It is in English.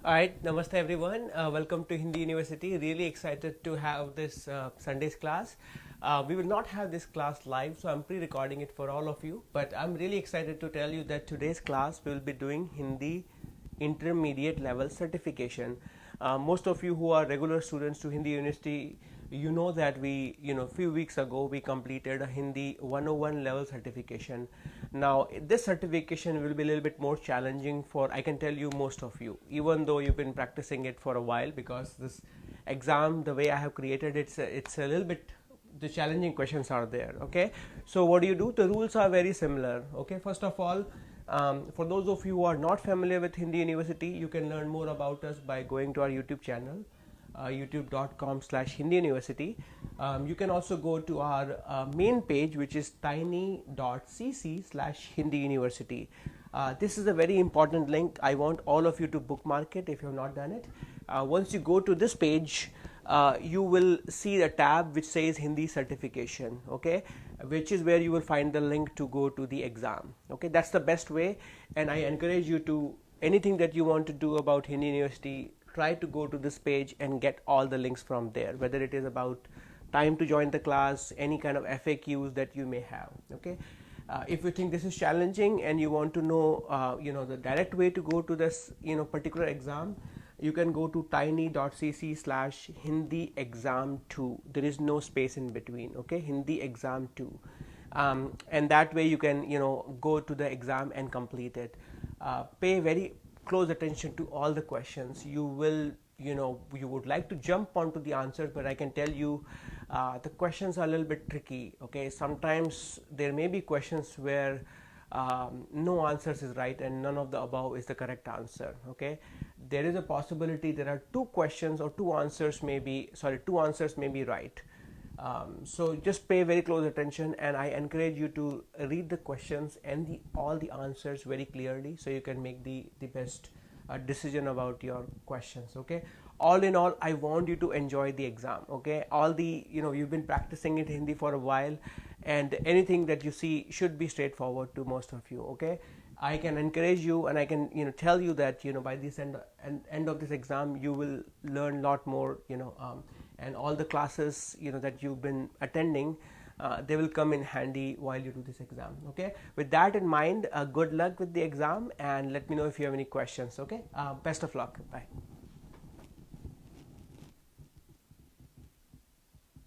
Alright, namaste everyone. Welcome to Hindi University. Really excited to have this Sunday's class. We will not have this class live, so I'm pre-recording it for all of you. But I'm really excited to tell you that today's class we will be doing Hindi intermediate level certification. Most of you who are regular students to Hindi University, you know that few weeks ago we completed a Hindi 101 level certification. Now this certification will be a little bit more challenging for, I can tell you, most of you, even though you've been practicing it for a while, because this exam, the way I have created it, it's a little bit, the challenging questions are there. Okay, so what do? The rules are very similar. Okay, first of all, for those of you who are not familiar with Hindi University, you can learn more about us by going to our YouTube channel, youtube.com/Hindi University. You can also go to our main page, which is tiny.cc/Hindi University. This is a very important link. I want all of you to bookmark it if you have not done it. Once you go to this page, you will see a tab which says Hindi certification, okay, which is where you will find the link to go to the exam. Okay, that's the best way, and I encourage you to, anything that you want to do about Hindi University, try to go to this page and get all the links from there, whether it is about time to join the class, any kind of FAQs that you may have. Okay, if you think this is challenging and you want to know the direct way to go to this particular exam, you can go to tiny.cc/Hindi exam 2. There is no space in between. Okay, Hindi exam 2, and that way you can go to the exam and complete it. Pay very close attention to all the questions. You will, you would like to jump onto the answers, but I can tell you the questions are a little bit tricky. Okay, sometimes there may be questions where no answers is right and none of the above is the correct answer. Okay, there is a possibility there are two questions or two answers may be right. So just pay very close attention, and I encourage you to read the questions and all the answers very clearly, so you can make the best decision about your questions. Okay, all in all, I want you to enjoy the exam. Okay, all the you've been practicing it Hindi for a while, and anything that you see should be straightforward to most of you. Okay, I can encourage you, and I can tell you that by this end of this exam you will learn a lot more, and all the classes that you've been attending, they will come in handy while you do this exam. Okay, with that in mind, good luck with the exam, and let me know if you have any questions. Okay, best of luck. Bye.